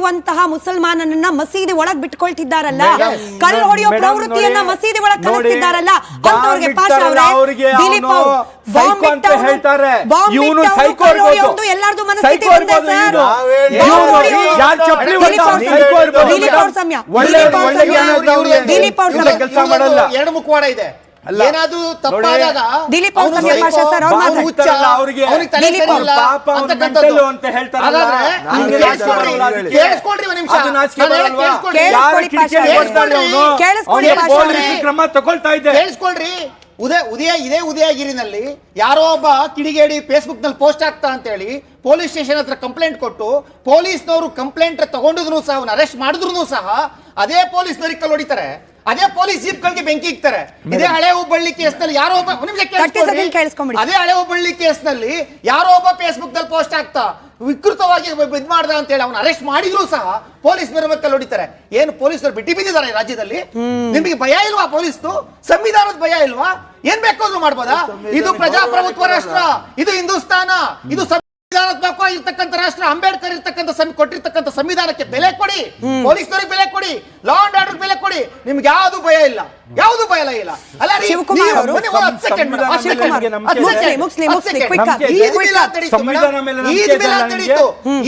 ಹೊಡೆಯುವಂತಹ ಮುಸಲ್ಮಾನನನ್ನ ಮಸೀದಿ ಒಳಗ್ ಬಿಟ್ಕೊಳ್ತಿದ್ದಾರಲ್ಲ, ಕಲ್ಲು ಹೊಡೆಯೋ ಪ್ರವೃತ್ತಿಯನ್ನ ಮಸೀದಿ ಒಳಗ್ ಕಳಿಸ್ತಿದ್ದಾರಲ್ಲ ಅಂತವ್ರಿಗೆ ಪಾಷಾ ಅವರೇ, ದಿಲೀಪ್ ಅವರು ಬಾಂಬ್ ಹೇಳ್ತಾರೆ, ಇವನು ಸೈಕೋ ಇರ್ಬೋದು, ಎಲ್ಲಾರ್ದು ಮನಸ್ಥಿತಿ ಒಂದೇ ಸರ್. ದಿಲೀಪ್ ಅವ್ರ ಸಮಯ, ದಿಲೀಪ್ ಅವ್ರ ಸಮಯ ಕೆಲಸ ಮಾಡಲ್ಲ, ಎರಡು ಮುಖವಾಡ ಇದೆ. ಏನಾದ್ರೂ ತಪ್ಪಾದಾಗ ದಿಲೀಪ್ ಅವ್ರ ಸಮಯ ಪಾಷಾ ಸರ್ ಅವ್ರು ಮಾತಾಡ್ತಾರೆ. ಅವ್ರಿಗೆ ತಲೆ ಸರಿ ಇಲ್ಲ ಅಂತಕ್ಕಂಥದ್ದು ಅಂತ ಹೇಳ್ತಾರಲ್ಲ. ಕೇಳಿಸ್ಕೊಳ್ರಿ ಒಂದು ನಿಮಿಷ, ಕ್ರಮ ತಗೊಳ್ತಾ ಇದೆ. ಕೇಳಿಸ್ಕೊಳ್ರಿ. ಇದೇ ಉದಯಗಿರಿನಲ್ಲಿ ಯಾರೋ ಒಬ್ಬ ಕಿಡಿಗೇಡಿ ಫೇಸ್ಬುಕ್ ನಲ್ಲಿ ಪೋಸ್ಟ್ ಆಗ್ತಾ ಅಂತ ಹೇಳಿ ಪೊಲೀಸ್ ಸ್ಟೇಷನ್ ಹತ್ರ ಕಂಪ್ಲೇಂಟ್ ಕೊಟ್ಟು ಪೊಲೀಸ್ನವರು ಕಂಪ್ಲೇಂಟ್ ತಗೊಂಡಿದ್ರು ಸಹ ಅವನ್ನ ಅರೆಸ್ಟ್ ಮಾಡಿದ್ರು ಸಹ ಅದೇ ಪೊಲೀಸ್ನವರಿಗೆ ಕಲ್ಲು ಹೊಡಿತಾರೆ, ಅದೇ ಪೊಲೀಸ್ ಜೀಪ್ಗಳಿಗೆ ಬೆಂಕಿ ಇಕ್ತಾರೆ. ಇದೇ ಹಳೆ ಹುಬ್ಬಳ್ಳಿ ಕೇಸ್ ನಲ್ಲಿ ಯಾರೋ ಒಬ್ಬ ಅದೇ ಹಳೆ ಹುಬ್ಬಳ್ಳಿ ಕೇಸ್ ನಲ್ಲಿ ಯಾರೋ ಒಬ್ಬ ಫೇಸ್ಬುಕ್ ನಲ್ಲಿ ಪೋಸ್ಟ್ ಆಗ್ತಾ ವಿಕೃತವಾಗಿ ಇದ್ ಮಾಡ್ದ ಅಂತ ಹೇಳಿ ಅವನ್ನ ಅರೆಸ್ಟ್ ಮಾಡಿದ್ರು ಸಹ ಪೊಲೀಸ್ ಮೇಲೆ ಕಲ್ಲು ಹೊಡಿತಾರೆ. ಏನು ಪೊಲೀಸರು ಬಿಟ್ಟಿ ಬಿದ್ದಿದ್ದಾರೆ ರಾಜ್ಯದಲ್ಲಿ? ನಿಮಗೆ ಭಯ ಇಲ್ವಾ? ಪೊಲೀಸ್ದು ಸಂವಿಧಾನದ ಭಯ ಇಲ್ವಾ? ಏನ್ ಬೇಕಾದ್ರೂ ಮಾಡ್ಬೋದಾ? ಇದು ಪ್ರಜಾಪ್ರಭುತ್ವ ರಾಷ್ಟ್ರ, ಇದು ಹಿಂದೂಸ್ತಾನ, ಇದು ಸಂವಿಧಾನಾತ್ಮಕ ಇರ್ತಕ್ಕಂಥ ರಾಷ್ಟ್ರ. ಅಂಬೇಡ್ಕರ್ ಇರ್ತಕ್ಕಂಥ ಕೊಟ್ಟಿರ್ತಕ್ಕಂಥ ಸಂವಿಧಾನಕ್ಕೆ ಬೆಲೆ ಕೊಡಿ, ಪೊಲೀಸ್ನವರಿಗೆ ಬೆಲೆ ಕೊಡಿ, ಲಾ ಅಂಡ್ ಆರ್ಡರ್ ಬೆಲೆ ಕೊಡಿ. ನಿಮ್ಗೆ ಯಾವ್ದು ಭಯ ಇಲ್ಲ, ಯಾವ್ದು ಭಯ ಇಲ್ಲ. ಅಲ್ಲ ಶಿವಕುಮಾರ್ ಅವರು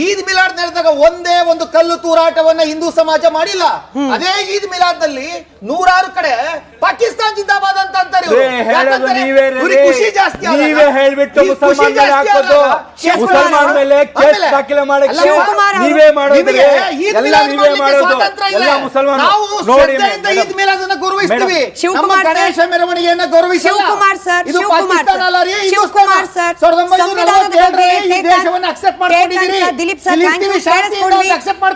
ಈದ್ ಮಿಲಾದ್ ನಡೆದಾಗ ಒಂದೇ ಒಂದು ಕಲ್ಲು ತೂರಾಟವನ್ನ ಹಿಂದೂ ಸಮಾಜ ಮಾಡಿಲ್ಲ. ಅದೇ ಈದ್ ಮಿಲಾದ್ ನಲ್ಲಿ ನೂರಾರು ಕಡೆ ಪಾಕಿಸ್ತಾನ್ ಜಿಂದಾಬಾದ್ ಅಂತ ಅಂತಾರೆ. ಖುಷಿ ಜಾಸ್ತಿ ಈದ್ ಮಿಲಾದ್ ಅನ್ನ ಗೌರವಿಸ್ತೀವಿ, ಗಣೇಶ ಮೆರವಣಿಗೆಯನ್ನ ಗೌರವಿಸಿಲ್ಲ. ಇದು ಪಾಕಿಸ್ತಾನ ಅಲ್ಲ ರೀ, ಶಿವಕುಮಾರ್ ಸರ್ ದಿಲೀಪ್ ಸರ್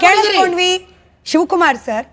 ಕೇಳಿಸ್ಕೊಂಡ್ವಿ. ಶಿವಕುಮಾರ್ ಸರ್